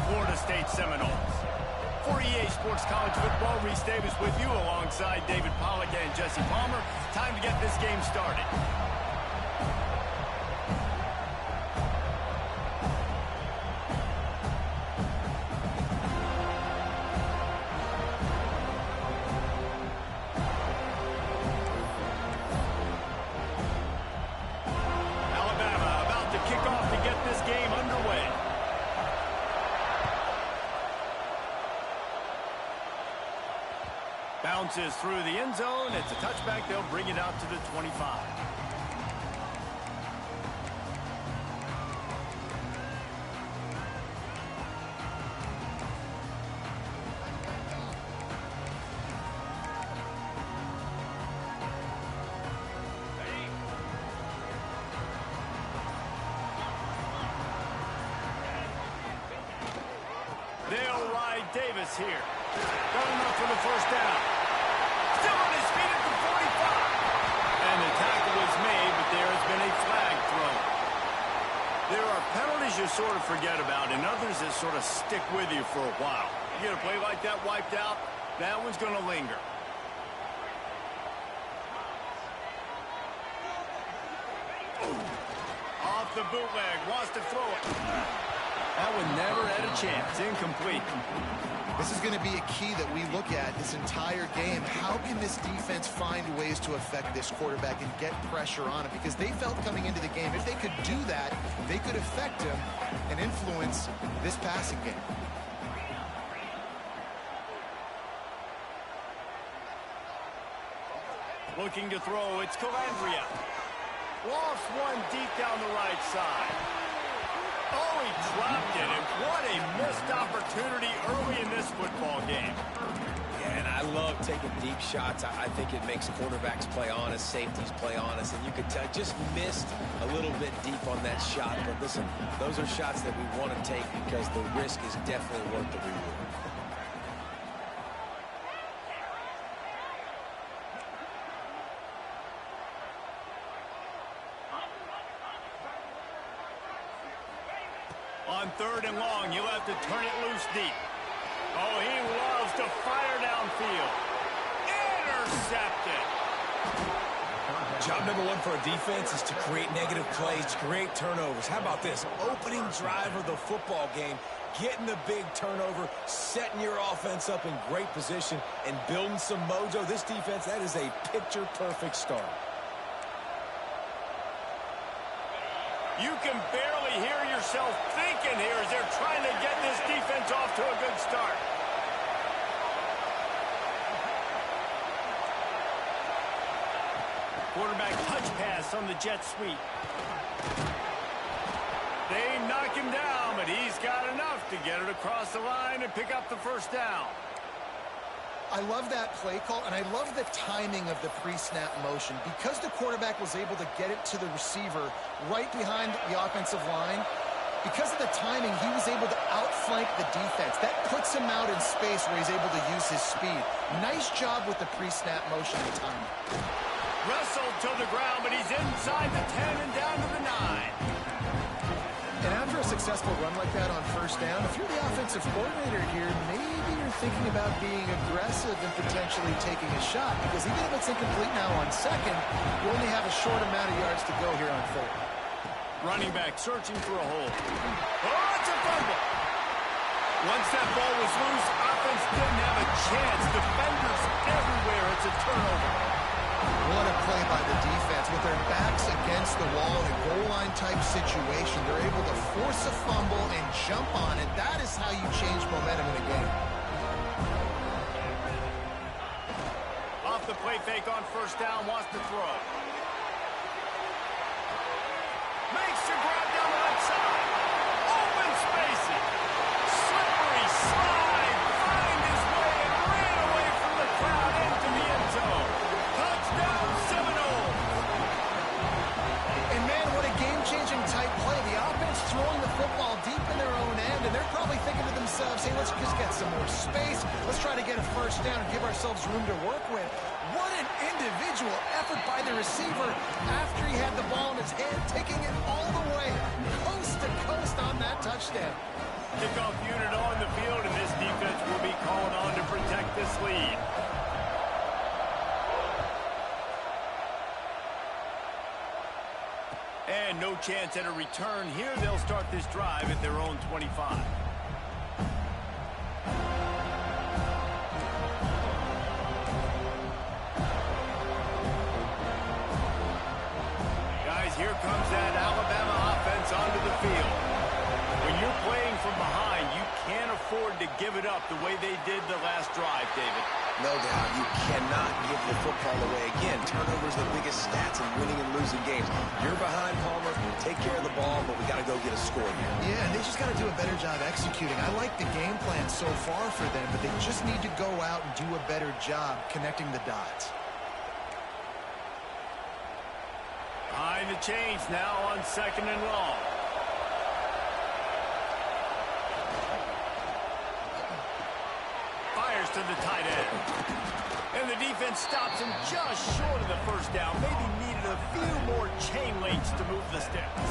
Florida State Seminoles. For EA Sports College Football, Reese Davis with you alongside David Pollack and Jesse Palmer. Time to get this game started. Alabama about to kick off to get this game underway. Bounces through the end zone. It's a touchback. They'll bring it out to the 25. They'll ride Davis here. Got enough for the first down. Still on his feet at the 45. And the tackle is made, but there has been a flag thrown. There are penalties you sort of forget about and others that sort of stick with you for a while. You get a play like that wiped out, that one's going to linger. Off the bootleg, wants to throw it. That one never had a chance. Incomplete. This is going to be a key that we look at this entire game. How can this defense find ways to affect this quarterback and get pressure on him? Because they felt coming into the game, if they could do that, they could affect him and influence this passing game. Looking to throw, it's Calandria. Lofts one deep down the right side. Oh, he dropped it, and what a missed opportunity early in this football game. Yeah, and I love taking deep shots. I think it makes quarterbacks play honest, safeties play honest, and you could tell just missed a little bit deep on that shot. But listen, those are shots that we want to take because the risk is definitely worth the reward. On 3rd and long, you'll have to turn it loose deep. Oh, he loves to fire downfield. Intercepted. Job number one for a defense is to create negative plays, to create turnovers. How about this? Opening drive of the football game, getting the big turnover, setting your offense up in great position, and building some mojo. This defense, that is a picture-perfect start. You can barely hear yourself thinking here as they're trying to get this defense off to a good start. Quarterback touch pass on the jet sweep. They knock him down, but he's got enough to get it across the line and pick up the first down. I love that play call, and I love the timing of the pre-snap motion. Because the quarterback was able to get it to the receiver right behind the offensive line, because of the timing, he was able to outflank the defense. That puts him out in space where he's able to use his speed. Nice job with the pre-snap motion and timing. Wrestled to the ground, but he's inside the 10 and down to the 9. And after a successful run like that on first down, if you're the offensive coordinator here, maybe you're thinking about being aggressive and potentially taking a shot, because even if it's incomplete now on second, you only have a short amount of yards to go here on third. Running back searching for a hole. Oh, it's a fumble. Once that ball was loose, offense didn't have a chance. Defenders everywhere. It's a turnover. What a play by the defense. With their backs against the wall in a goal line type situation, they're able to force a fumble and jump on it. That is how you change momentum in a game. Off the play fake on first down, wants to throw. Makes the grab down the right side. Open spacing. Slippery slide. Find his way and ran away from the crowd into the end zone. Touchdown Seminoles. And man, what a game-changing type play. The offense throwing the football deep in their own end, and they're probably thinking to themselves, hey, let's just get some more space. Let's try to get a first down and give ourselves room to work with. What an individual effort by the receiver after he had the ball in his hand, taking it all the way, coast to coast on that touchdown. kickoff unit on the field, and this defense will be called on to protect this lead. And no chance at a return here. They'll start this drive at their own 25. Guys, here comes that Alabama offense onto the field. When you're playing from behind, you can't afford to give it up the way they did the last drive, David. No doubt, you cannot give the football away. Again, turnovers are the biggest stats in winning and losing games. You're behind, Palmer, take care of the ball, but we got to go get a score here. Yeah, and they just got to do a better job executing. I like the game plan so far for them, but they just need to go out and do a better job connecting the dots. Behind the chains now on 2nd and long. Fires to the tight end. And the defense stops him just short of the first down. Maybe needed a few more chain links to move the sticks.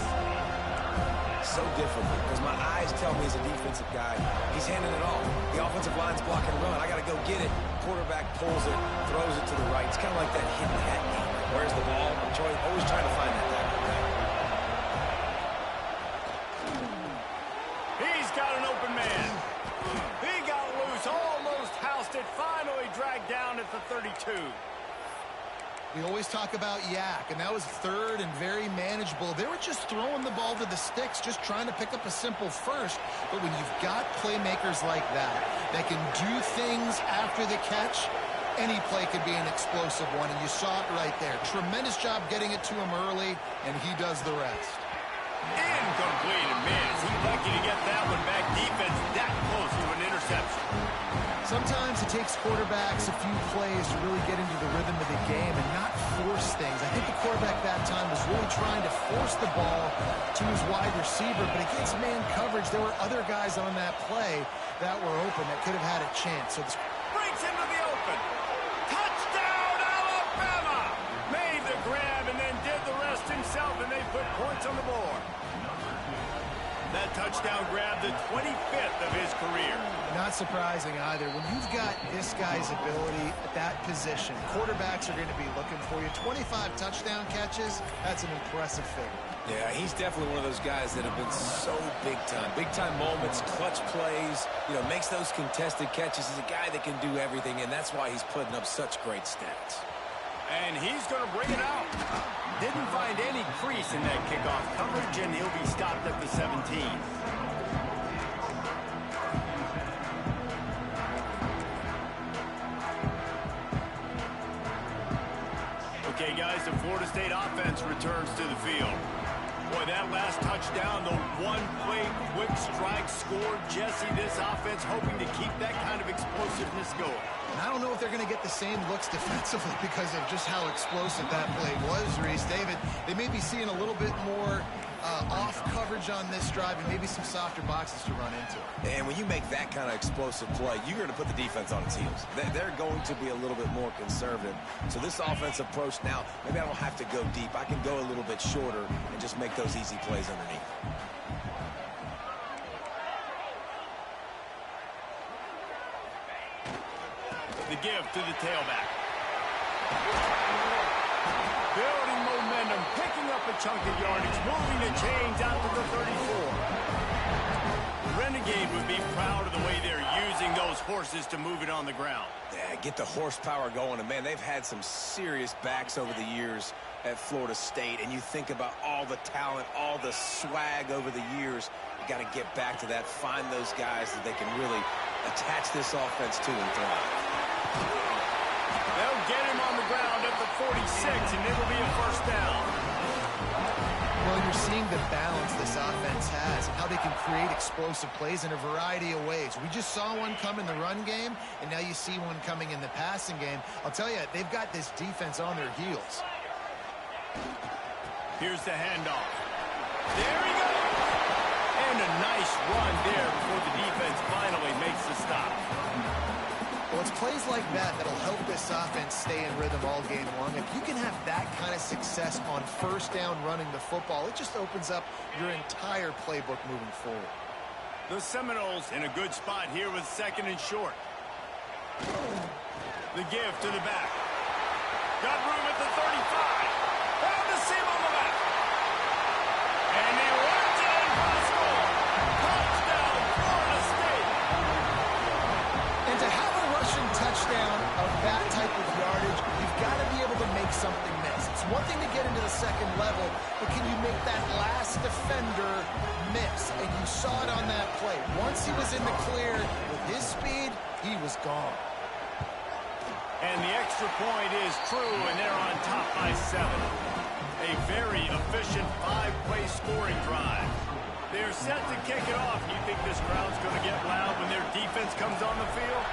So difficult because my eyes tell me as a defensive guy, he's handing it off. The offensive line's blocking run. I got to go get it. Quarterback pulls it, throws it to the right. It's kind of like that hidden hat game. Where's the ball? I'm always trying to find that tackle. He's got an open man. He got loose, almost housed it, finally dragged down at the 32. We always talk about yak, and that was third and very manageable. They were just throwing the ball to the sticks, just trying to pick up a simple first. But when you've got playmakers like that can do things after the catch, any play could be an explosive one, and you saw it right there. Tremendous job getting it to him early, and he does the rest. Incomplete, and man, is he lucky to get that one back. Defense that close to an interception. Sometimes it takes quarterbacks a few plays to really get into the rhythm of the game and not force things. I think the quarterback that time was really trying to force the ball to his wide receiver, but against man coverage, there were other guys on that play that were open that could have had a chance. So this Breaks into the open. Touchdown, Alabama! Made the grab and then did the rest himself, and they put points on the board. That touchdown grab, the 25th of his career. Not surprising either. When you've got this guy's ability at that position, quarterbacks are going to be looking for you. 25 touchdown catches, that's an impressive figure. Yeah, he's definitely one of those guys that have been so big time. Big time moments, clutch plays, makes those contested catches. He's a guy that can do everything, and that's why he's putting up such great stats. And he's going to bring it out. Didn't find any crease in that kickoff coverage, and he'll be stopped at the 17. Okay, guys, the Florida State offense returns to the field. Boy, that last touchdown, the one-play quick strike score. Jesse, this offense hoping to keep that kind of explosiveness going. And I don't know if they're going to get the same looks defensively because of just how explosive that play was, Reese. David, they may be seeing a little bit more off coverage on this drive and maybe some softer boxes to run into. And when you make that kind of explosive play, you're going to put the defense on its heels. They're going to be a little bit more conservative. So this offensive approach now, maybe I don't have to go deep. I can go a little bit shorter and just make those easy plays underneath. The give to the tailback. Building momentum, picking up a chunk of yardage, moving the chains out to the 34. Renegade would be proud of the way they're using those horses to move it on the ground. Yeah, get the horsepower going. And, man, they've had some serious backs over the years at Florida State. And you think about all the talent, all the swag over the years. You got to get back to that, find those guys that they can really attach this offense to and thrive. They'll get him on the ground at the 46, and it'll be a first down. Well, you're seeing the balance this offense has and how they can create explosive plays in a variety of ways. We just saw one come in the run game, and now you see one coming in the passing game. I'll tell you, they've got this defense on their heels. Here's the handoff. There he goes! And a nice run there before the defense finally makes the stop. Well, it's plays like that that'll help this offense stay in rhythm all game long. If you can have that kind of success on first down running the football, it just opens up your entire playbook moving forward. The Seminoles in a good spot here with second and short. The give to the back. Got room at the 35. Found the seam on the left. And he runs in for the score. Touchdown, Florida State. And to have a rushing touchdown of that type of yardage, you've got to be able to make something miss. It's one thing to get into the second level, but can you make that last defender miss? And you saw it on that play. Once he was in the clear with his speed, he was gone. And the extra point is true, and they're on top by 7. A very efficient 5-play scoring drive. They're set to kick it off. You think this crowd's going to get loud when their defense comes on the field?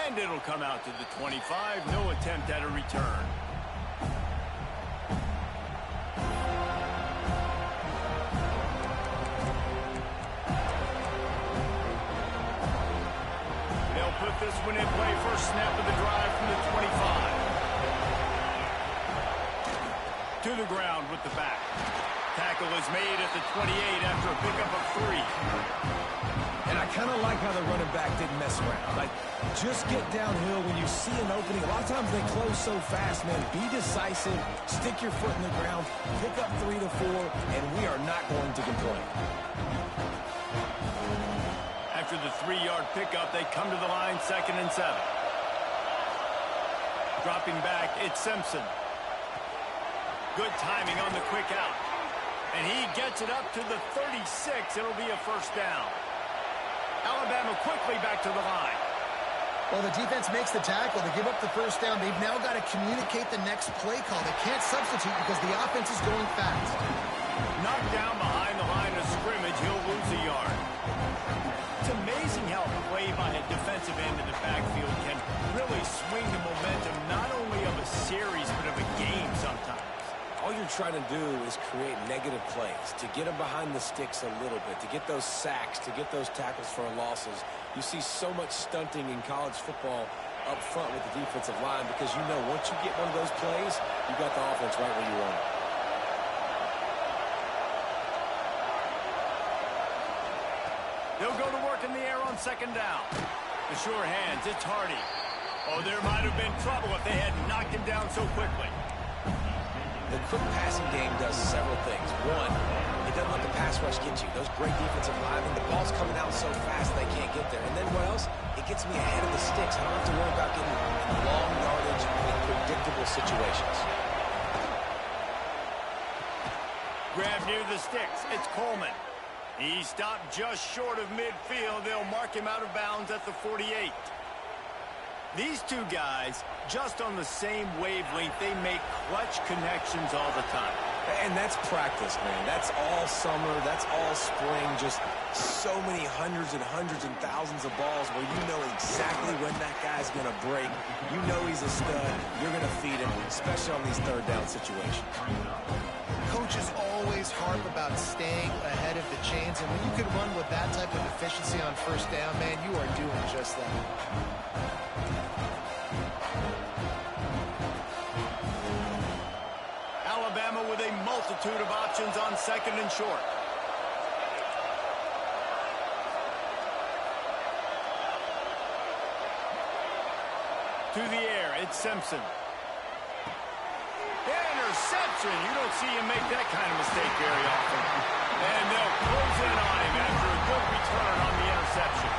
And it'll come out to the 25. No attempt at a return. Put this one in play. First snap of the drive from the 25. To the ground with the back. Tackle is made at the 28 after a pickup of 3. And I kind of like how the running back didn't mess around. Like, just get downhill when you see an opening. A lot of times they close so fast, man. Be decisive. Stick your foot in the ground. Pick up 3 to 4, and we are not going to complain. After the 3-yard pickup, they come to the line, 2nd and 7. Dropping back, it's Simpson. Good timing on the quick out. And he gets it up to the 36. It'll be a first down. Alabama quickly back to the line. Well, the defense makes the tackle. They give up the first down. They've now got to communicate the next play call. They can't substitute because the offense is going fast. Knocked down behind the line of scrimmage. He'll lose a yard. It's amazing how a play by a defensive end in the backfield can really swing the momentum not only of a series but of a game sometimes. All you're trying to do is create negative plays, to get them behind the sticks a little bit, to get those sacks, to get those tackles for losses. You see so much stunting in college football up front with the defensive line because you know once you get one of those plays, you got the offense right where you want it. They'll go to work in the air on 2nd down. The sure hands, it's Hardy. Oh, there might have been trouble if they had knocked him down so quickly. The quick passing game does several things. One, it doesn't let the pass rush get you. Those great defensive linemen, the ball's coming out so fast they can't get there. And then what else? It gets me ahead of the sticks. I don't have to worry about getting in long yardage in predictable situations. Grab near the sticks. It's Coleman. He stopped just short of midfield. They'll mark him out of bounds at the 48. These two guys, just on the same wavelength, they make clutch connections all the time. And that's practice, man. That's all summer. That's all spring. Just so many hundreds and thousands of balls where you know exactly when that guy's going to break. You know he's a stud. You're going to feed him, especially on these 3rd down situations. Coaches always harp about staying ahead of the chains, and when you can run with that type of efficiency on 1st down, man, you are doing just that. Alabama with a multitude of options on 2nd and short. To the air, it's Simpson. Interception. You don't see him make that kind of mistake very often. And they'll close in on him after a good return on the interception.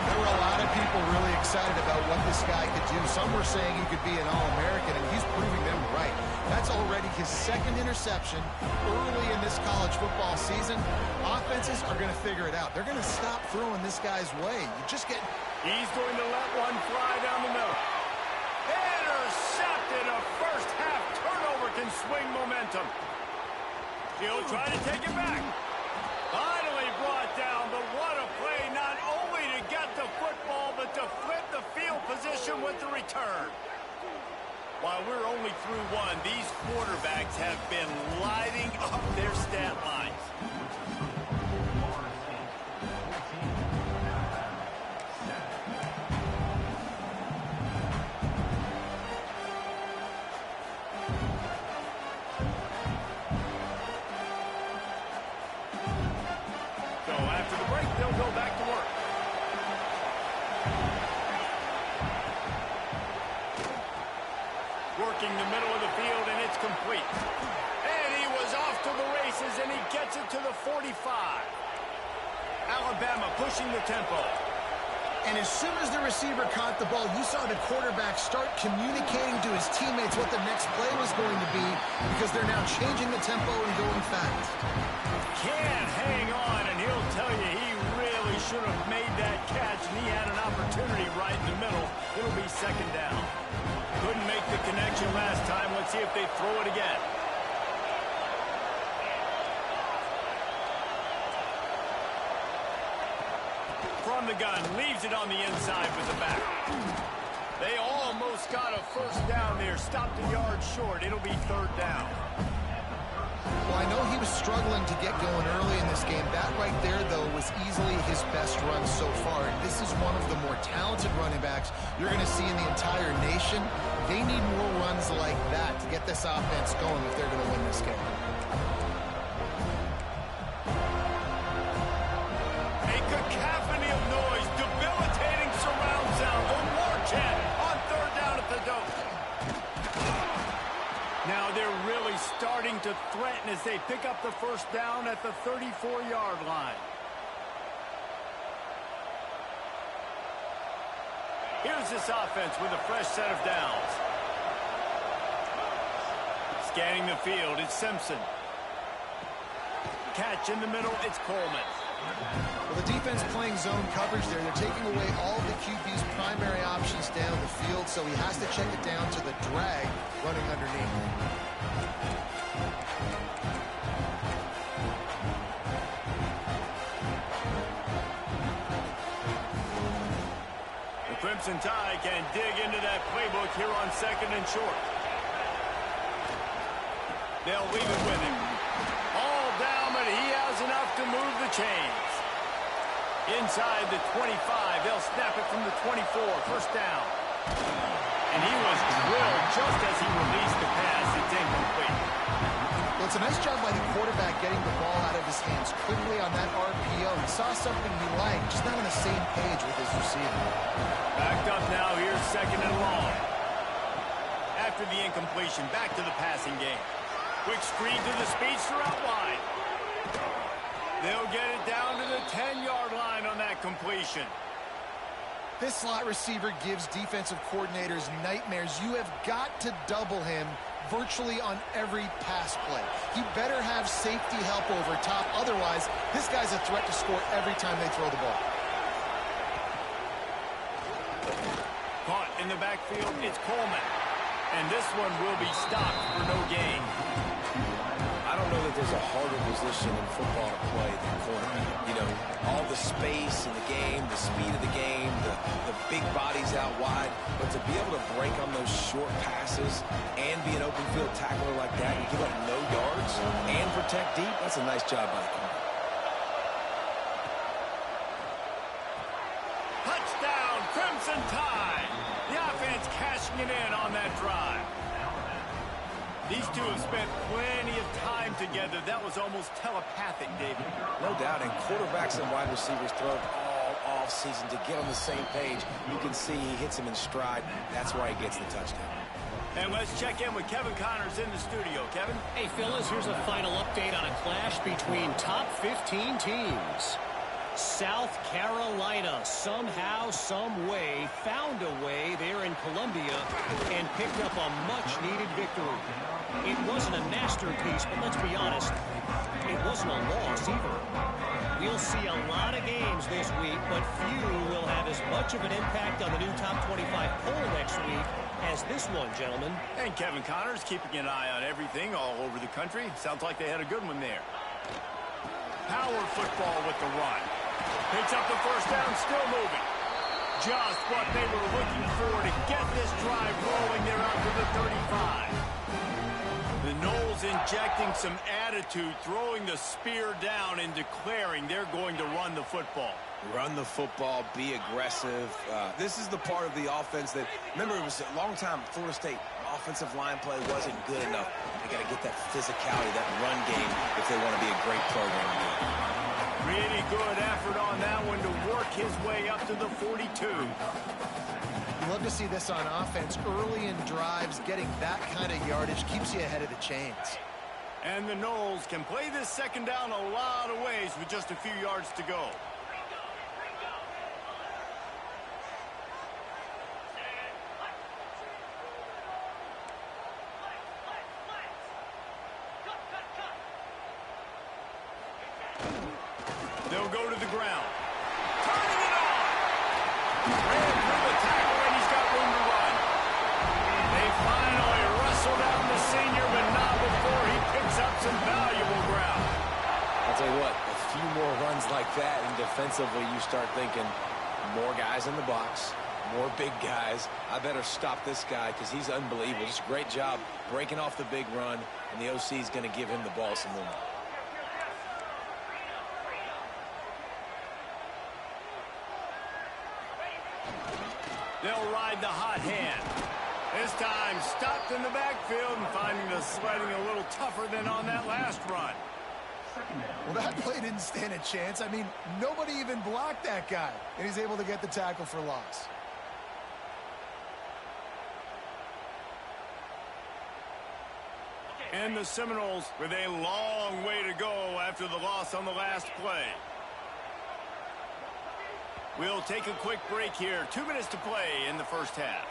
There were a lot of people really excited about what this guy could do. Some were saying he could be an All-American, and he's proving them right. That's already his 2nd interception early in this college football season. Offenses are going to figure it out. They're going to stop throwing this guy's way. You just get... He's going to let one fly down the middle. Intercepted. A first-half turnover can swing momentum. He'll try to take it back. Finally brought down, but what a play, not only to get the football, but to flip the field position with the return. While we're only through one, these quarterbacks have been lighting up their stat lines. Working the middle of the field, and it's complete. And he was off to the races, and he gets it to the 45. Alabama pushing the tempo. And as soon as the receiver caught the ball, you saw the quarterback start communicating to his teammates what the next play was going to be, because they're now changing the tempo and going fast. Can't hang on, and he'll tell you he really should have made that catch, and he had an opportunity right in the middle. It'll be second down. Couldn't make the connection last time. Let's see if they throw it again. From the gun, leaves it on the inside with the back. They almost got a first down there. Stopped a yard short. It'll be third down. Well, I know he was struggling to get going early in this game. That right there, though, was easily his best run so far. And this is one of the more talented running backs you're going to see in the entire nation. They need more runs like that to get this offense going if they're going to win this game. A cacophony of noise, debilitating surround sound. The war chant on third down at the dome. Now they're really starting to threaten as they pick up the first down at the 34-yard line. Here's this offense with a fresh set of downs. Scanning the field, it's Simpson. Catch in the middle, it's Coleman. Well, the defense playing zone coverage there. They're taking away all the QB's primary options down the field, so he has to check it down to the drag running underneath. The Crimson Tide can dig into that playbook here on second and short. They'll leave it with him. All down, but he has enough to move the chains. Inside the 25, they'll snap it from the 24, first down. And he was drilled just as he released the pass. It's incomplete. Well, it's a nice job by the quarterback getting the ball out of his hands quickly on that RPO. He saw something he liked, just not on the same page with his receiver. Backed up now, here's second and long. After the incompletion, back to the passing game. Quick screen to the speedster out wide. They'll get it down to the 10-yard line on that completion. This slot receiver gives defensive coordinators nightmares. You have got to double him virtually on every pass play. He better have safety help over top. Otherwise, this guy's a threat to score every time they throw the ball. Caught in the backfield, it's Coleman. And this one will be stopped for no gain. I don't know that there's a harder position in football to play than cornerback. You know, all the space in the game, the speed of the game, the big bodies out wide. But to be able to break on those short passes and be an open field tackler like that and give up no yards and protect deep, that's a nice job by the corner. Touchdown, Crimson Tide. The offense cashing it in on that drive. These two have spent plenty of time together. That was almost telepathic, David. No doubt, and quarterbacks and wide receivers throw all off season to get on the same page. You can see he hits him in stride. That's why he gets the touchdown. And let's check in with Kevin Connors in the studio. Kevin? Hey, fellas, here's a final update on a clash between top 15 teams. South Carolina somehow, some way, found a way there in Columbia and picked up a much-needed victory. It wasn't a masterpiece, but let's be honest, it wasn't a loss either. We'll see a lot of games this week, but few will have as much of an impact on the new top 25 poll next week as this one, gentlemen. And Kevin Connors keeping an eye on everything all over the country. Sounds like they had a good one there. Power football with the run. Picks up the first down, still moving. Just what they were looking for to get this drive rolling. They're out to the 35. The Noles injecting some attitude, throwing the spear down and declaring they're going to run the football. Run the football, be aggressive. This is the part of the offense that, remember, it was a long time, Florida State offensive line play wasn't good enough. They got to get that physicality, that run game, if they want to be a great program again. Really good effort on that one to work his way up to the 42. You love to see this on offense. Early in drives, getting that kind of yardage keeps you ahead of the chains. And the Noles can play this second down a lot of ways with just a few yards to go. They'll go to the ground. Turning it on! Ran through the tackle, and he's got room to run. They finally wrestled out the senior, but not before he picks up some valuable ground. I'll tell you what, a few more runs like that, and defensively you start thinking, more guys in the box, more big guys. I better stop this guy because he's unbelievable. Just a great job breaking off the big run, and the OC is going to give him the ball some more. They'll ride the hot hand. This time stopped in the backfield and finding the sledding a little tougher than on that last run. Well, that play didn't stand a chance. I mean, nobody even blocked that guy, and he's able to get the tackle for loss. And the Seminoles with a long way to go after the loss on the last play. We'll take a quick break here. 2 minutes to play in the first half.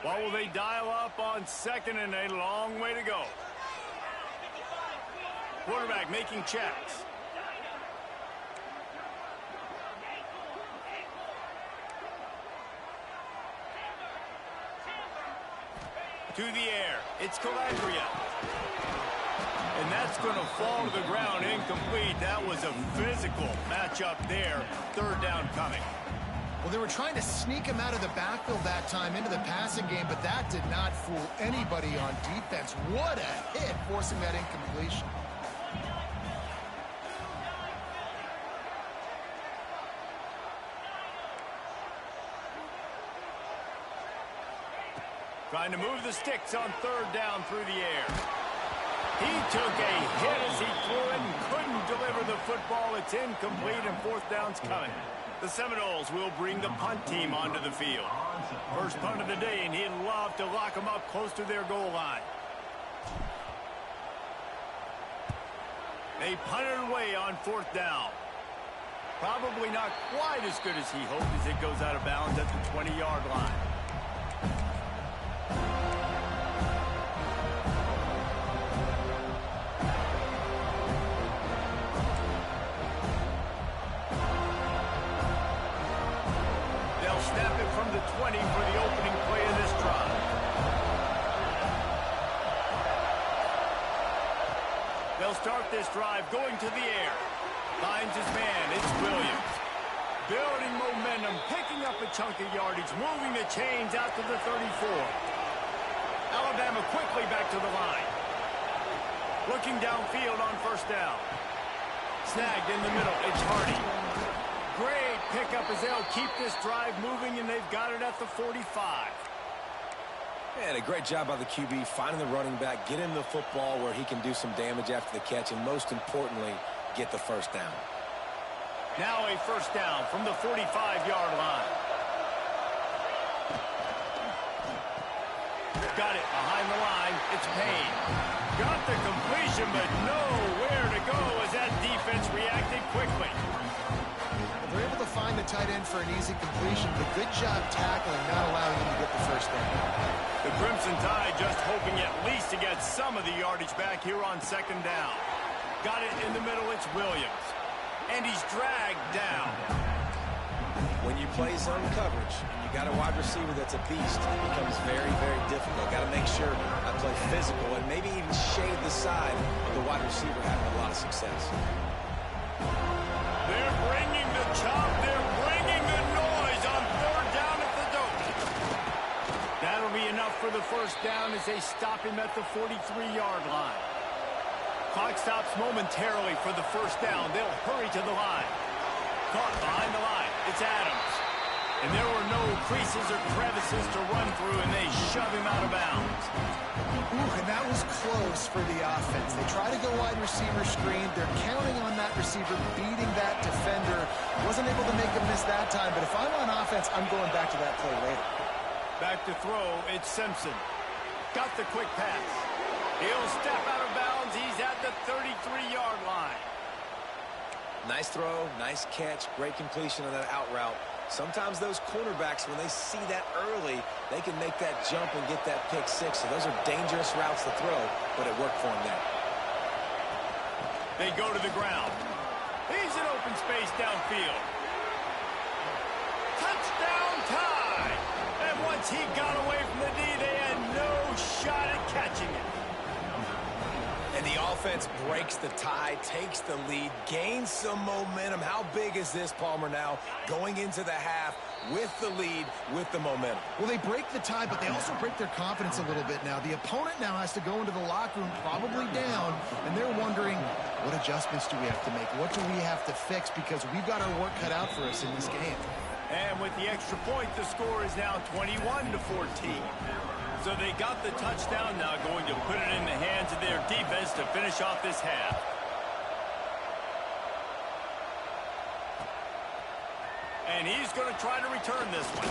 What will they dial up on second and a long way to go? Quarterback making checks. To the air. It's Calabria. And that's going to fall to the ground incomplete. That was a physical matchup there. Third down coming. Well, they were trying to sneak him out of the backfield that time into the passing game, but that did not fool anybody on defense. What a hit, forcing that incompletion. Trying to move the sticks on third down through the air. He took a hit as he threw it and couldn't deliver the football. It's incomplete and fourth down's coming. The Seminoles will bring the punt team onto the field. First punt of the day, and he'd love to lock them up close to their goal line. They punted away on fourth down. Probably not quite as good as he hoped as it goes out of bounds at the 20-yard line. Snap it from the 20 for the opening play of this drive. They'll start this drive going to the air. Finds his man. It's Williams. Building momentum, picking up a chunk of yardage, moving the chains out to the 34. Alabama quickly back to the line. Looking downfield on first down. Snagged in the middle. It's Hardy. Great pickup as they'll keep this drive moving, and they've got it at the 45. And a great job by the QB finding the running back, get him the football where he can do some damage after the catch, and most importantly, get the first down. Now a first down from the 45-yard line. Got it behind the line. It's Payne. Got the completion, but nowhere to go as that defense reacted quickly. They're able to find the tight end for an easy completion, but good job tackling, not allowing him to get the first down. The Crimson Tide just hoping at least to get some of the yardage back here on second down. Got it in the middle, it's Williams. And he's dragged down. When you play zone coverage and you got a wide receiver that's a beast, it becomes very, very difficult. Got to make sure I play physical and maybe even shade the side of the wide receiver having a lot of success. They're bringing the chop. They're bringing the noise on third down at the dope. That'll be enough for the first down as they stop him at the 43-yard line. Clock stops momentarily for the first down. They'll hurry to the line. Caught behind the line. It's Adams. And there were no creases or crevices to run through, and they shove him out of bounds. Ooh, and that was close for the offense. They try to go wide receiver screen. They're counting on that receiver beating that defender. Wasn't able to make a miss that time, but if I'm on offense, I'm going back to that play later. Back to throw, it's Simpson. Got the quick pass. He'll step out of bounds. He's at the 33-yard line. Nice throw, nice catch, great completion on that out route. Sometimes those cornerbacks, when they see that early, they can make that jump and get that pick six. So those are dangerous routes to throw, but it worked for him there. They go to the ground. He's in open space downfield. Touchdown tie! And once he got away from the D, they had no shot at catching it. And the offense breaks the tie, takes the lead, gains some momentum. How big is this, Palmer, now? Going into the half with the lead, with the momentum. Well, they break the tie, but they also break their confidence a little bit now. The opponent now has to go into the locker room, probably down, and they're wondering, what adjustments do we have to make? What do we have to fix? Because we've got our work cut out for us in this game. And with the extra point, the score is now 21-14. So they got the touchdown, now going to put it in the hands of their defense to finish off this half. And he's going to try to return this one.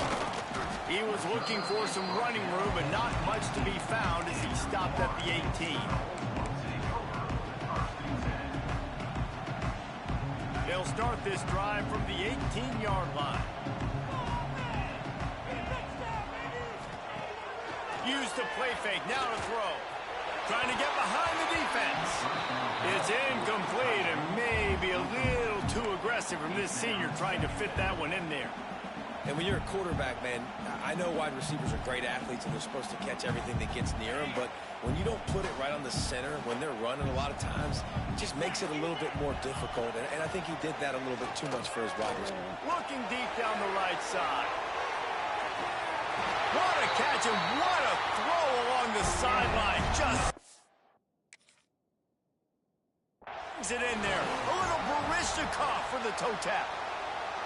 He was looking for some running room, but not much to be found as he stopped at the 18. They'll start this drive from the 18-yard line. Use the play fake, now to throw. Trying to get behind the defense. It's incomplete and maybe a little too aggressive from this senior trying to fit that one in there. And when you're a quarterback, man, I know wide receivers are great athletes and they're supposed to catch everything that gets near them, but when you don't put it right on the center, when they're running a lot of times, it just makes it a little bit more difficult. And I think he did that a little bit too much for his wide receiver. Looking deep down the right side. What a catch and what a throw along the sideline. Just it in there. A little Barishnikov for the toe tap.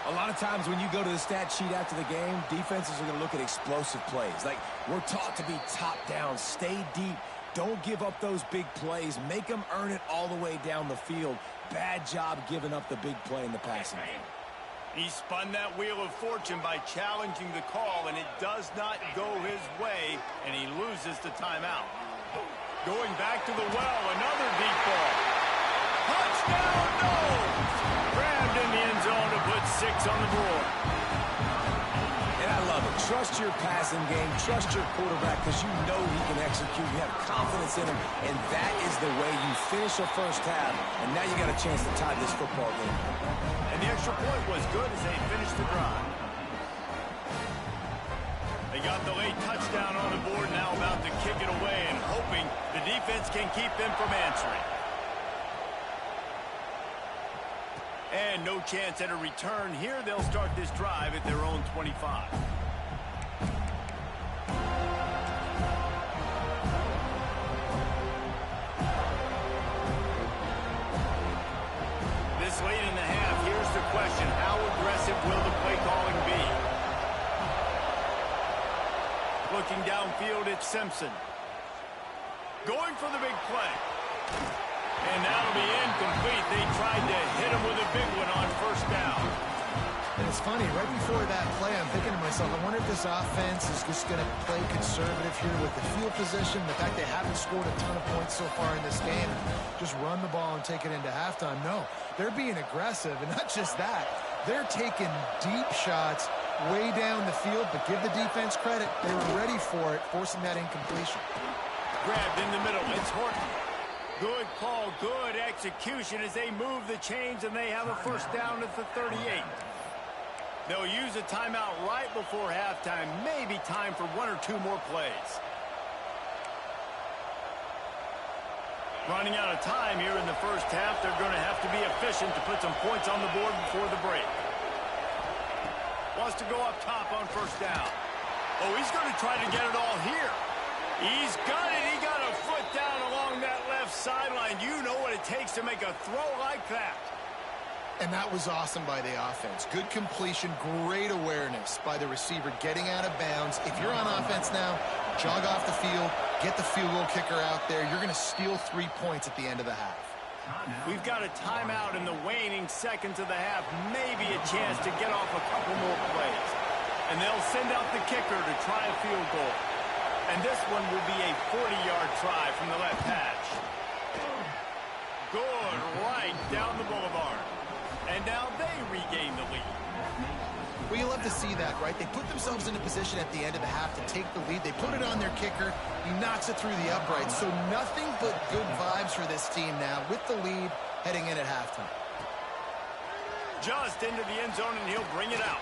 A lot of times when you go to the stat sheet after the game, defenses are going to look at explosive plays. Like, we're taught to be top down, stay deep, don't give up those big plays, make them earn it all the way down the field. Bad job giving up the big play in the passing game. He spun that wheel of fortune by challenging the call, and it does not go his way, and he loses the timeout. Going back to the well, another deep ball. Touchdown, no! Grabbed in the end zone to put 6 on the board. And I love it. Trust your passing game. Trust your quarterback because you know he can execute. You have confidence in him, and that is the way you finish a first half, and now you got a chance to tie this football game. And the extra point was good as they finished the drive. They got the late touchdown on the board, now about to kick it away and hoping the defense can keep them from answering. And no chance at a return here. They'll start this drive at their own 25. This late in the half, here's the question. How aggressive will the play calling be? Looking downfield, it's Simpson. Going for the big play. And that'll be incomplete. They tried to hit him with a big one on first down. And it's funny, right before that play, I'm thinking to myself, I wonder if this offense is just going to play conservative here with the field position, the fact they haven't scored a ton of points so far in this game, just run the ball and take it into halftime. No, they're being aggressive, and not just that. They're taking deep shots way down the field, but give the defense credit. They were ready for it, forcing that incompletion. Grabbed in the middle. It's Horton. Good call, good execution as they move the chains, and they have a first down at the 38. They'll use a timeout right before halftime. Maybe time for 1 or 2 more plays. Running out of time here in the first half. They're going to have to be efficient to put some points on the board before the break. Wants to go up top on first down. Oh, he's going to try to get it all here. He's got it. He got a foot down along that left sideline. You know what it takes to make a throw like that. And that was awesome by the offense. Good completion, great awareness by the receiver getting out of bounds. If you're on offense now, jog off the field, get the field goal kicker out there. You're going to steal 3 points at the end of the half. We've got a timeout in the waning seconds of the half. Maybe a chance to get off a couple more plays. And they'll send out the kicker to try a field goal. And this one will be a 40-yard try from the left hash. Good, right down the boulevard. And now they regain the lead. Well, you love to see that, right? They put themselves in a position at the end of the half to take the lead. They put it on their kicker. He knocks it through the uprights. So nothing but good vibes for this team now with the lead heading in at halftime. Just into the end zone, and he'll bring it out.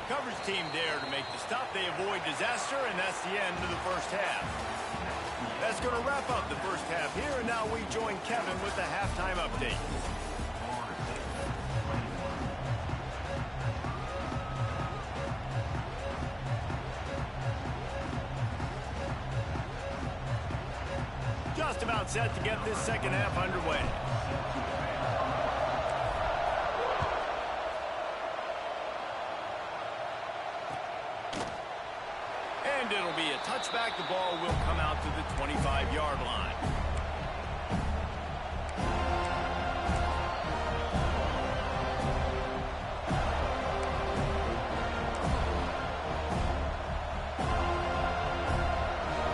Coverage team there to make the stop. They avoid disaster, and that's the end of the first half. That's going to wrap up the first half here, and now we join Kevin with the halftime update. Just about set to get this second half underway. And it'll be a touchback. The ball will come out to the 25-yard line.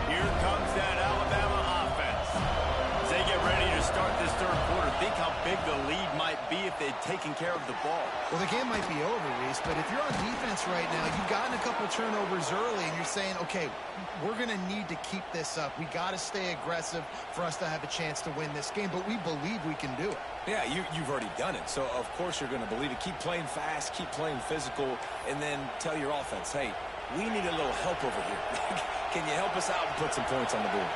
Here comes that Alabama offense. As they get ready to start this third quarter, think how big the lead might be if they'd taken care of the ball. Well, the game might be over, Reese, but if you're on defense right now, you've gotten a couple turnovers early, and you're saying, okay, we're going to need to keep this up. We got to stay aggressive for us to have a chance to win this game, but we believe we can do it. Yeah, you've already done it, so of course you're going to believe it. Keep playing fast, keep playing physical, and then tell your offense, hey, we need a little help over here. Can you help us out and put some points on the board?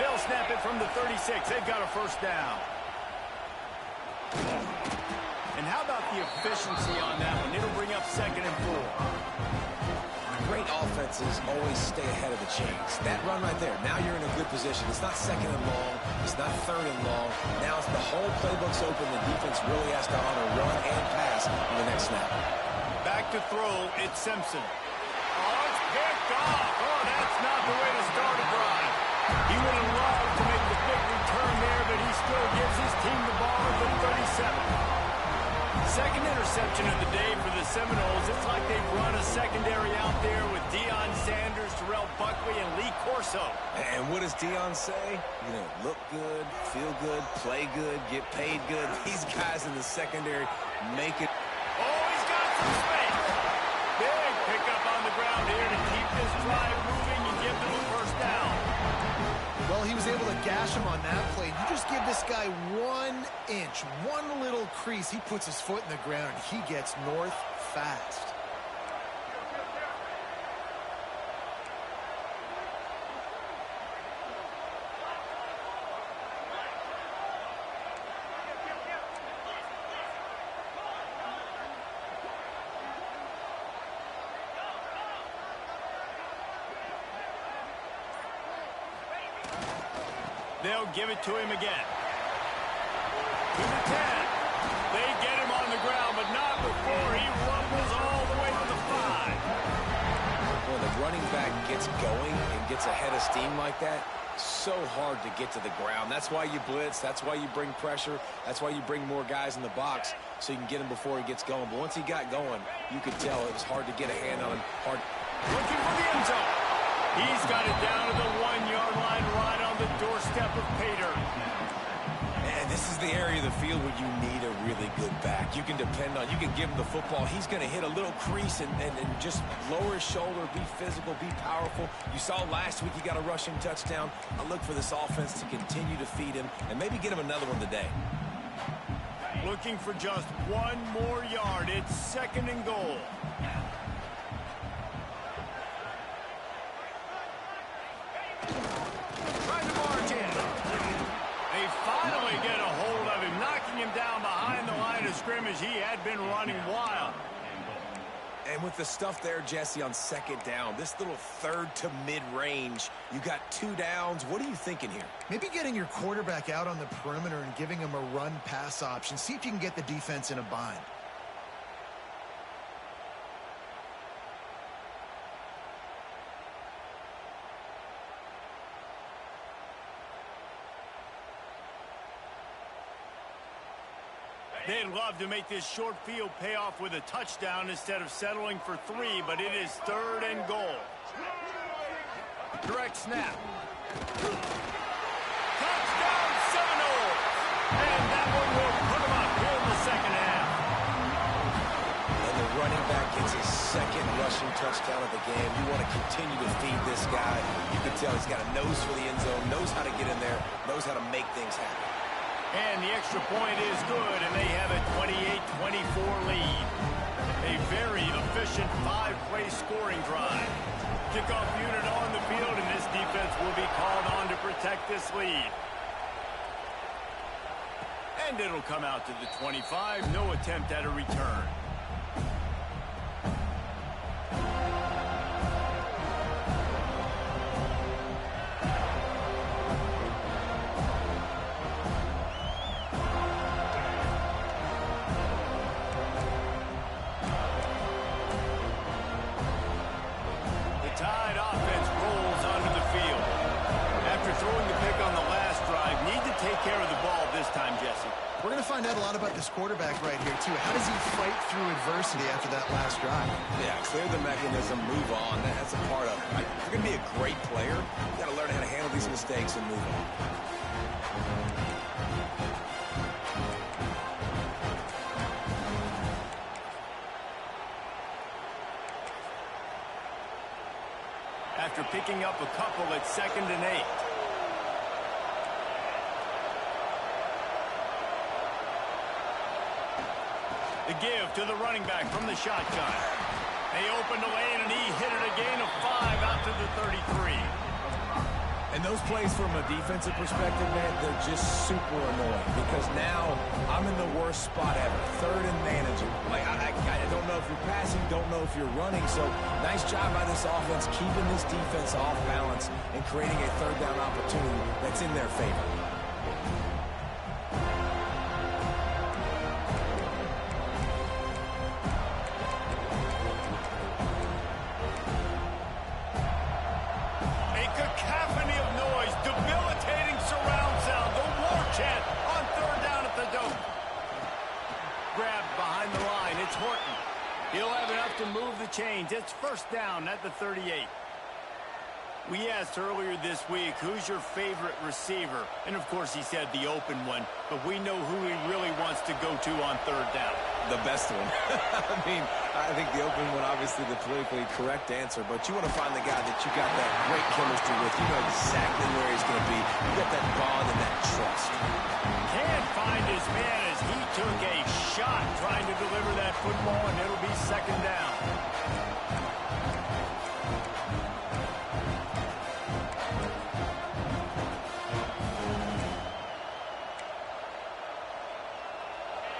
They'll snap it from the 36. They've got a first down. And how about the efficiency on that one? It'll bring up 2nd and 4. Great offenses always stay ahead of the chains. That run right there, now you're in a good position. It's not 2nd and long. It's not 3rd and long. Now it's the whole playbook's open. The defense really has to honor run and pass in the next snap. Back to throw, it's Simpson. Oh, it's picked off. Oh, that's not the way to start a drive. He would have loved to make the big return there, but he still gives his team the ball at the 37. Second interception of the day for the Seminoles. It's like they've run a secondary out there with Deion Sanders, Terrell Buckley, and Lee Corso. And what does Deion say? You know, look good, feel good, play good, get paid good. These guys in the secondary make it. Oh, he's got some space. Big pickup on the ground here to keep this drive moving and give them a first down. Well, he was able to gash him on that play. You just give this guy 1 inch, one little crease, he puts his foot in the ground, and he gets north fast. They'll give it to him again. To the 10. They get him on the ground, but not before he rumbles all the way to the 5. When the running back gets going and gets ahead of steam like that, so hard to get to the ground. That's why you blitz. That's why you bring pressure. That's why you bring more guys in the box so you can get him before he gets going. But once he got going, you could tell it was hard to get a hand on him. Looking for the end zone. He's got it down to the 1-yard line, right on the doorstep of Pater. And this is the area of the field where you need a really good back. You can depend on, you can give him the football. He's going to hit a little crease and just lower his shoulder, be physical, be powerful. You saw last week he got a rushing touchdown. I look for this offense to continue to feed him and maybe get him another one today. Looking for just 1 more yard. It's 2nd and goal. Trying to march in. They finally get a hold of him, knocking him down behind the line of scrimmage. He had been running wild. And with the stuff there, Jesse, on second down, this little third to mid-range, you got 2 downs. What are you thinking here? Maybe getting your quarterback out on the perimeter and giving him a run-pass option. See if you can get the defense in a bind. They'd love to make this short field pay off with a touchdown instead of settling for 3, but it is 3rd and goal. Direct snap. Touchdown Seminoles! And that one will put them up here in the second half. And the running back gets his second rushing touchdown of the game. You want to continue to feed this guy. You can tell he's got a nose for the end zone, knows how to get in there, knows how to make things happen. And the extra point is good, and they have a 28-24 lead. A very efficient 5-play scoring drive. Kickoff unit on the field, and this defense will be called on to protect this lead. And it'll come out to the 25. No attempt at a return. We're going to find out a lot about this quarterback right here, too. How does he fight through adversity after that last drive? Yeah, clear the mechanism, move on. That's a part of it. If you're going to be a great player, you got to learn how to handle these mistakes and move on. After picking up a couple at 2nd and 8. The give to the running back from the shotgun. They opened the lane, and he hit it a gain of 5 out to the 33. And those plays from a defensive perspective, man, they're just super annoying because now I'm in the worst spot ever. 3rd and manager. Like, I don't know if you're passing, don't know if you're running. So nice job by this offense keeping this defense off balance and creating a 3rd down opportunity that's in their favor. Change. It's 1st down at the 38. We asked earlier this week, who's your favorite receiver? And, of course, he said the open one, but we know who he really wants to go to on 3rd down. The best one. I think the open one, obviously the politically correct answer, but you want to find the guy that you got that great chemistry with. You know exactly where he's going to be. You got that bond and that trust. Can't find his man as he took a shot trying to deliver that football, and it'll be 2nd down.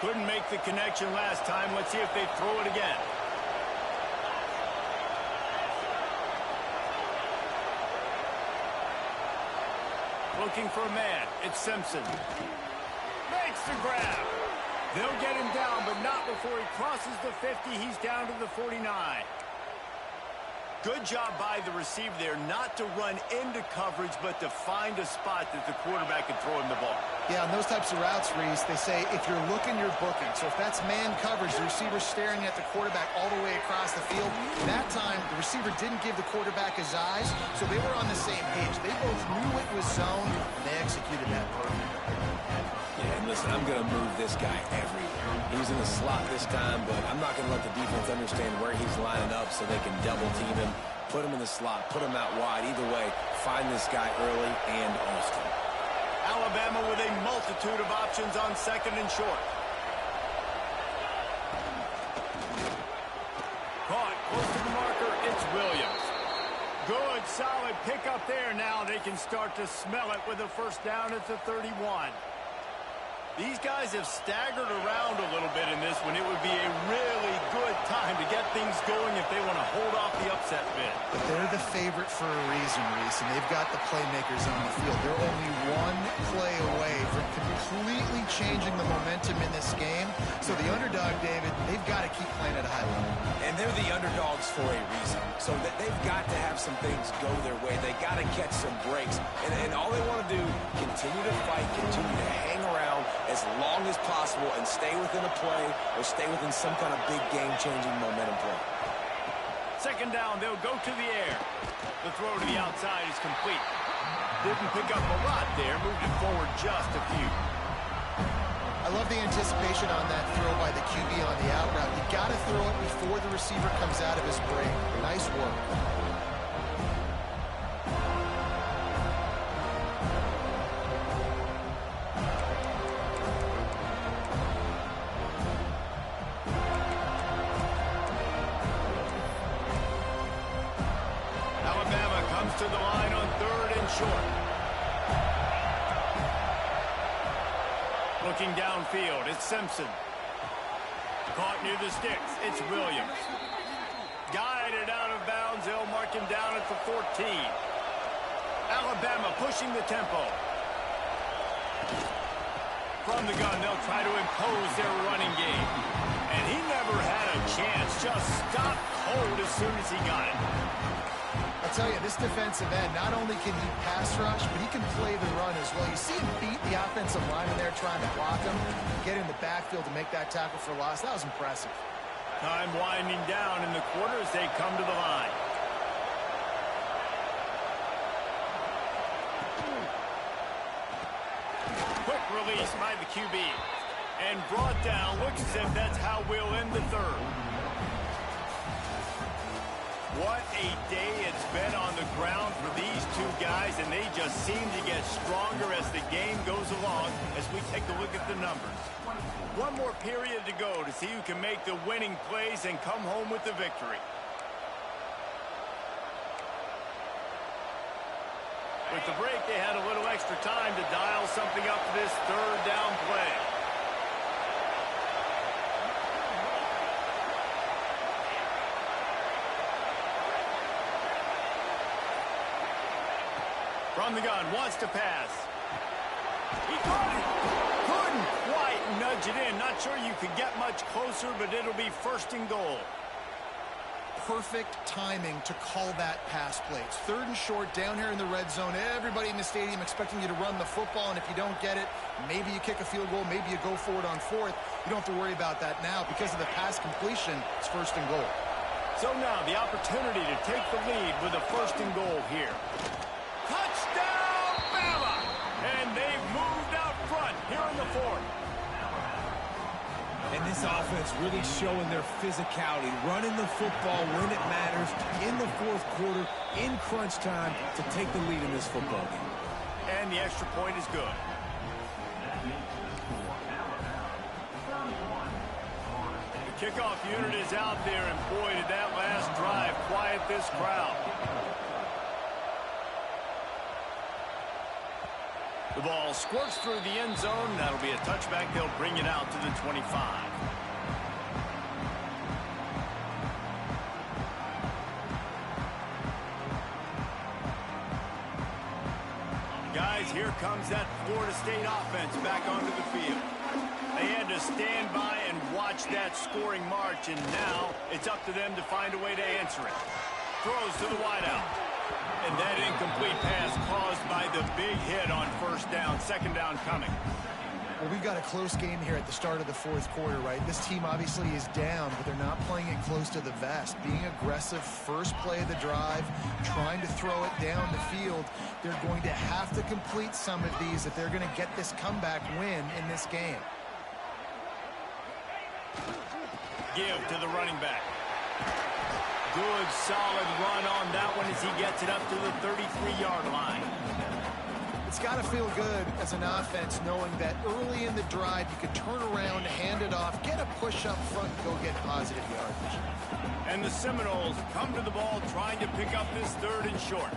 Couldn't make the connection last time. Let's see if they throw it again. Looking for a man. It's Simpson. Makes the grab. They'll get him down, but not before he crosses the 50. He's down to the 49. Good job by the receiver there not to run into coverage, but to find a spot that the quarterback can throw him the ball. Yeah, on those types of routes, Reese, they say if you're looking, you're booking. So if that's man coverage, the receiver's staring at the quarterback all the way across the field. That time, the receiver didn't give the quarterback his eyes, so they were on the same page. They both knew it was zone, and they executed that perfectly. Yeah, and listen, I'm going to move this guy everywhere. He's in the slot this time, but I'm not going to let the defense understand where he's lining up so they can double team him, put him in the slot, put him out wide. Either way, find this guy early and often. Alabama with a multitude of options on 2nd and short. Caught close to the marker. It's Williams. Good, solid pickup there. Now they can start to smell it with a 1st down at the 31. These guys have staggered around a little bit in this one. It would be a really good time to get things going if they want to hold off the upset bid. But they're the favorite for a reason, Reese, and they've got the playmakers on the field. They're only one play away from completely changing the momentum in this game. So the underdog, David, they've got to keep playing at a high level. And they're the underdogs for a reason. So they've got to have some things go their way. They got to catch some breaks. And all they want to do, continue to fight, continue to hang around as long as possible and stay within a play or stay within some kind of big game-changing momentum play. Second down, they'll go to the air. The throw to the outside is complete. Didn't pick up a lot there, moved it forward just a few. I love the anticipation on that throw by the QB on the out route. You got to throw it before the receiver comes out of his break. Nice work. Alabama comes to the line on 3rd and short. Looking downfield, it's Simpson. Caught near the sticks, it's Williams. Guided out of bounds, they'll mark him down at the 14. Alabama pushing the tempo. From the gun, they'll try to impose their running game. And he never had a chance, just stopped cold as soon as he got it. I'll tell you, this defensive end, not only can he pass rush, but he can play the run as well. You see him beat the offensive lineman there trying to block him, get in the backfield to make that tackle for loss. That was impressive. Time winding down in the quarter as they come to the line. Quick release by the QB. And brought down, looks as if that's how we'll end the third. What a day it's been on the ground for these two guys, and they just seem to get stronger as the game goes along as we take a look at the numbers. One more period to go to see who can make the winning plays and come home with the victory. With the break, they had a little extra time to dial something up for this 3rd down play. From the gun, wants to pass. He caught it. Couldn't quite nudge it in. Not sure you could get much closer, but it'll be 1st and goal. Perfect timing to call that pass play. It's 3rd and short down here in the red zone. Everybody in the stadium expecting you to run the football, and if you don't get it, maybe you kick a field goal, maybe you go for it on 4th. You don't have to worry about that now. Because of the pass completion, it's 1st and goal. So now the opportunity to take the lead with a 1st and goal here. Touchdown, Bama! And they've moved out front here in the 4th. And this offense really showing their physicality, running the football when it matters in the 4th quarter, in crunch time, to take the lead in this football game. And the extra point is good. The kickoff unit is out there, and boy, did that last drive quiet this crowd. The ball squirts through the end zone. That'll be a touchback. They'll bring it out to the 25. Guys, here comes that Florida State offense back onto the field. They had to stand by and watch that scoring march, and now it's up to them to find a way to answer it. Throws to the wideout. And that incomplete pass caused by the big hit on 1st down. 2nd down coming. Well, we've got a close game here at the start of the 4th quarter, right? This team obviously is down, but they're not playing it close to the vest. Being aggressive, first play of the drive, trying to throw it down the field. They're going to have to complete some of these if they're going to get this comeback win in this game. Give to the running back. Good, solid run on that one as he gets it up to the 33-yard line. It's got to feel good as an offense knowing that early in the drive you could turn around, hand it off, get a push up front, and go get positive yardage. And the Seminoles come to the ball trying to pick up this 3rd and short.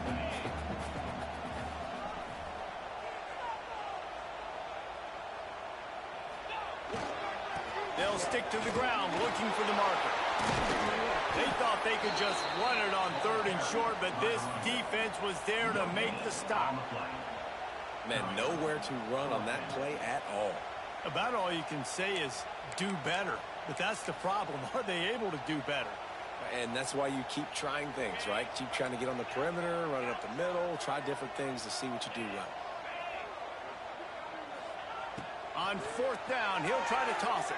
They'll stick to the ground looking for the marker. They thought they could just run it on 3rd and short, but this defense was there to make the stop. Man, nowhere to run on that play at all. About all you can say is do better. But that's the problem. Are they able to do better? And that's why you keep trying things, right? Keep trying to get on the perimeter, run it up the middle, try different things to see what you do well. On 4th down, he'll try to toss it.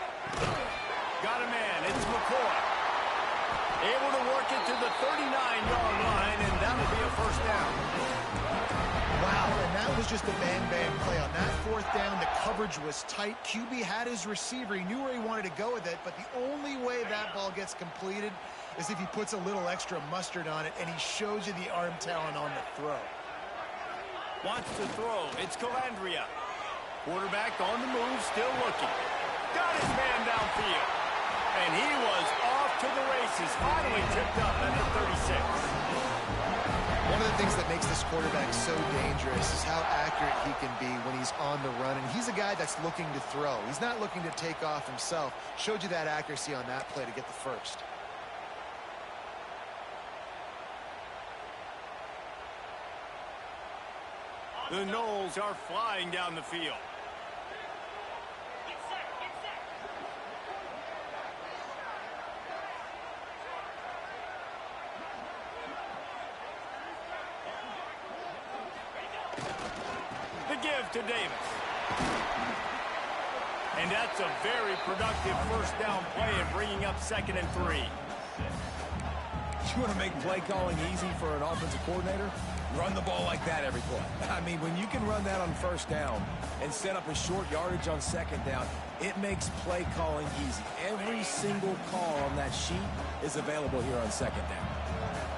Got a man. It's McCoy. Able to work it to the 39-yard line, and that'll be a 1st down. Wow, and that was just a bang-bang play. On that 4th down, the coverage was tight. QB had his receiver. He knew where he wanted to go with it, but the only way that ball gets completed is if he puts a little extra mustard on it, and he shows you the arm talent on the throw. Wants to throw. It's Calandria. Quarterback on the move, still looking. Got his man downfield. And he was off to the races. Finally tipped up at the 36. One of the things that makes this quarterback so dangerous is how accurate he can be when he's on the run. And he's a guy that's looking to throw. He's not looking to take off himself. Showed you that accuracy on that play to get the first. The Knowles are flying down the field. The give to Davis. And that's a very productive 1st down play and bringing up 2nd and 3. You want to make play calling easy for an offensive coordinator? Run the ball like that every play. I mean, when you can run that on 1st down and set up a short yardage on 2nd down, it makes play calling easy. Every single call on that sheet is available here on 2nd down.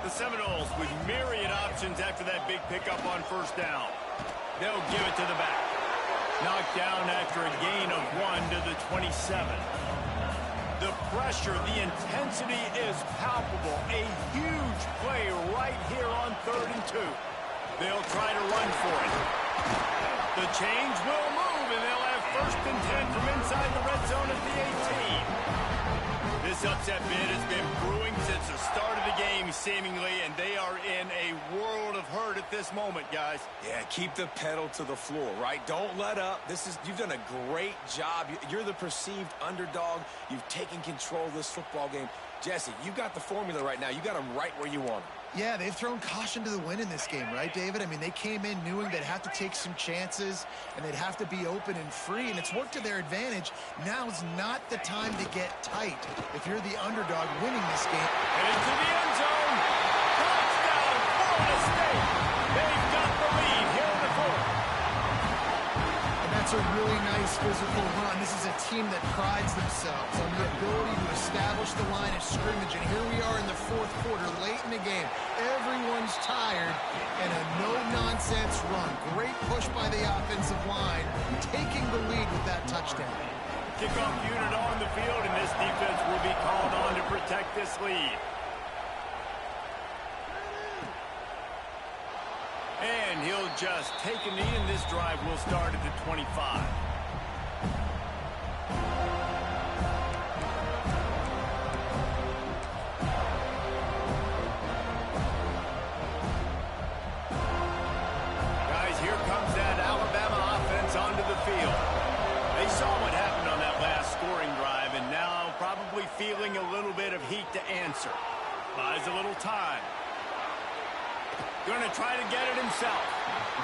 The Seminoles with myriad options after that big pickup on 1st down. They'll give it to the back. Knocked down after a gain of 1 to the 27. The pressure, the intensity is palpable. A huge play right here on 3rd and 2. They'll try to run for it. The chains will move, and they'll have 1st and 10 from inside the red zone at the 18. This upset bid has been brewing since the start of the game, seemingly, and they are in a world of hurt at this moment, guys. Yeah, keep the pedal to the floor, right? Don't let up. You've done a great job. You're the perceived underdog. You've taken control of this football game. Jesse, you got the formula right now. You got them right where you want them. Yeah, they've thrown caution to the wind in this game, right, David? I mean, they came in knowing they'd have to take some chances and they'd have to be open and free, and it's worked to their advantage. Now's not the time to get tight if you're the underdog winning this game. Into the end zone. Touchdown, Florida State. They've got the lead here in the 4th. And that's a really nice physical run. This is a team that prides themselves on the ability to establish the line of scrimmage. And here we are in the 4th quarter, late in the game. Everyone's tired, and a no-nonsense run. Great push by the offensive line, taking the lead with that touchdown. Kickoff unit on the field, and this defense will be called on to protect this lead. And he'll just take a knee, and this drive will start at the 25. Guys, here comes that Alabama offense onto the field. They saw what happened on that last scoring drive, and now probably feeling a little bit of heat to answer. Buys a little time. Going to try to get it himself.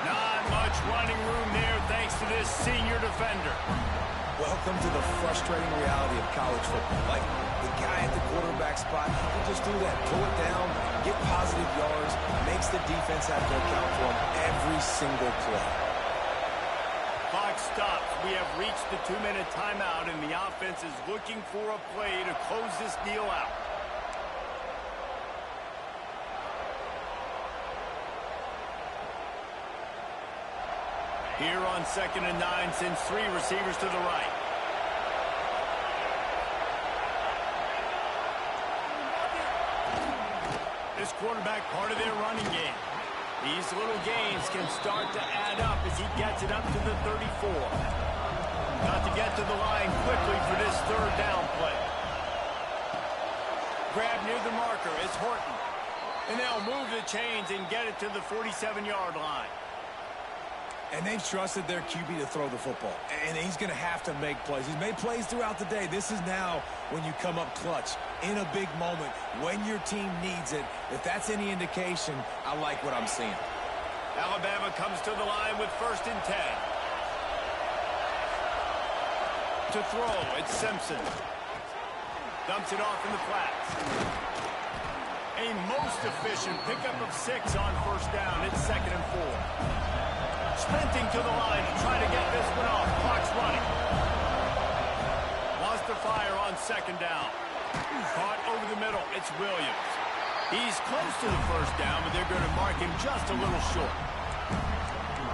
Not much running room there thanks to this senior defender. Welcome to the frustrating reality of college football. Like, the guy at the quarterback spot, he can just do that. Pull it down, get positive yards, makes the defense have to account for him every single play. Clock stops. We have reached the 2-minute timeout, and the offense is looking for a play to close this deal out. Here on 2nd and 9, sends 3 receivers to the right. This quarterback part of their running game. These little gains can start to add up as he gets it up to the 34. Got to get to the line quickly for this third down play. Grab near the marker is Horton. And they'll move the chains and get it to the 47-yard line. And they've trusted their QB to throw the football. And he's going to have to make plays. He's made plays throughout the day. This is now when you come up clutch, in a big moment, when your team needs it. If that's any indication, I like what I'm seeing. Alabama comes to the line with 1st and 10. To throw, it's Simpson. Dumps it off in the flats. A most efficient pickup of 6 on 1st down. It's 2nd and 4. Sprinting to the line to try to get this one off. Clock's running. Wants to fire on 2nd down. Caught over the middle. It's Williams. He's close to the 1st down, but they're going to mark him just a little short.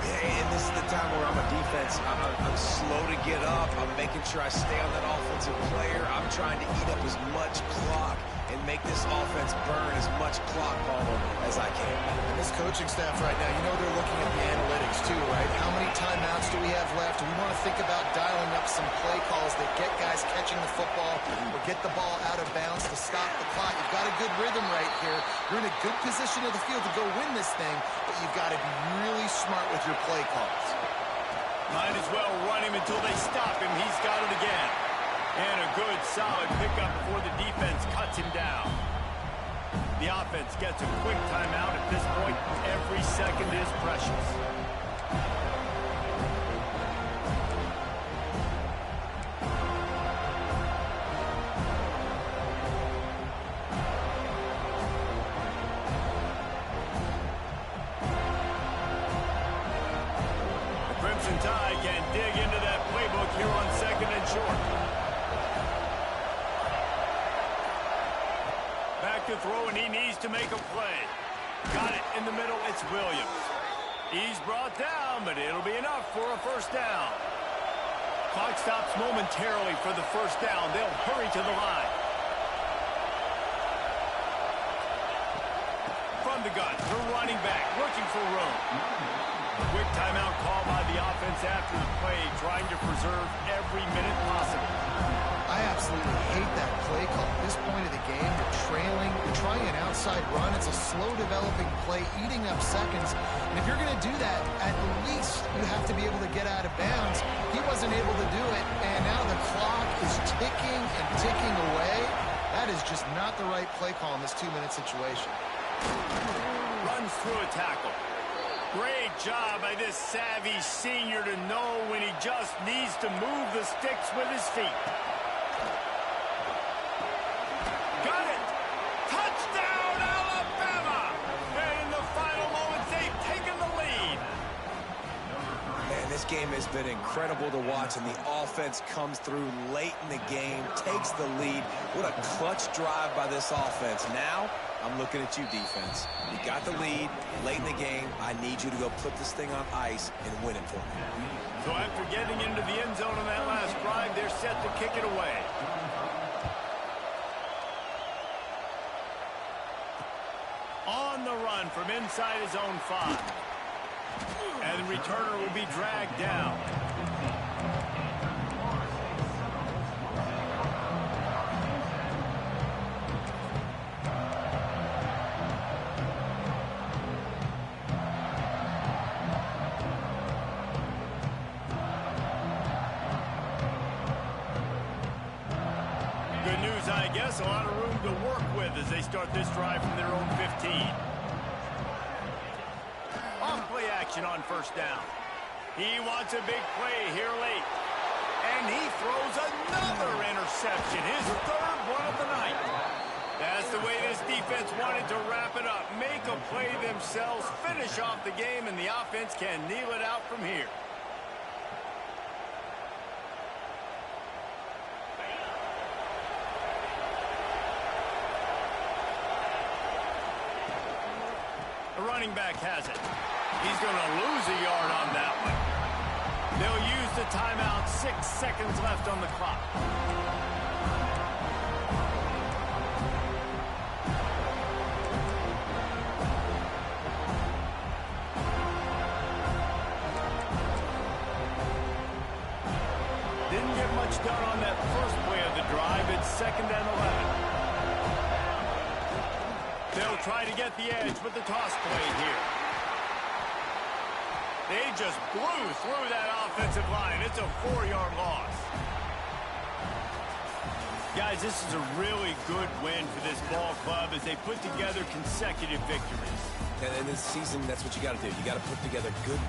And this is the time where I'm a defense. I'm slow to get up. I'm making sure I stay on that offensive player. I'm trying to eat up as much clock and make this offense burn as much clock as I can. And this coaching staff right now, you know they're looking at the analytics too, right? How many timeouts do we have left? We want to think about dialing up some play calls that get guys catching the football or get the ball out of bounds to stop the clock. You've got a good rhythm right here. You're in a good position of the field to go win this thing, but you've got to be really smart with your play calls. Might as well run him until they stop him. He's got it again. And a good, solid pickup before the defense cuts him down. The offense gets a quick timeout. At this point, every second is precious. The Crimson Tide can dig into that playbook here on 2nd and short. Back to throw, and he needs to make a play. Got it in the middle. It's Williams. He's brought down, but it'll be enough for a 1st down. Clock stops momentarily for the 1st down. They'll hurry to the line. From the gun, the running back looking for room. Quick timeout call by the offense after the play, trying to preserve every minute possible. I absolutely hate that play call. At this point of the game, you're trailing, you're trying an outside run. It's a slow-developing play, eating up seconds. And if you're going to do that, at least you have to be able to get out of bounds. He wasn't able to do it, and now the clock is ticking and ticking away. That is just not the right play call in this 2-minute situation. Runs through a tackle. Great job by this savvy senior to know when he just needs to move the sticks with his feet. Got it! Touchdown, Alabama! And in the final moments, they've taken the lead. Man, this game has been incredible to watch, and the offense comes through late in the game, takes the lead. What a clutch drive by this offense. Now, I'm looking at you, defense. You got the lead late in the game. I need you to go put this thing on ice and win it for me. So after getting into the end zone on that last drive, they're set to kick it away. On the run from inside his own 5. And the returner will be dragged down. Good news, I guess. A lot of room to work with as they start this drive from their own 15. Off-play action on 1st down. He wants a big play here late. And he throws another interception. His 3rd one of the night. That's the way this defense wanted to wrap it up. Make a play themselves, finish off the game, and the offense can kneel it out from here. The running back has it. He's going to lose a yard on that one. They'll use the timeout. 6 seconds left on the clock. Didn't get much done on that first play of the drive. It's 2nd and 11. They'll try to get the edge with the toss play here. They just blew through that offensive line. It's a 4-yard loss. Guys, this is a really good win for this ball club as they put together consecutive victories. And in this season, that's what you got to do. You got to put together good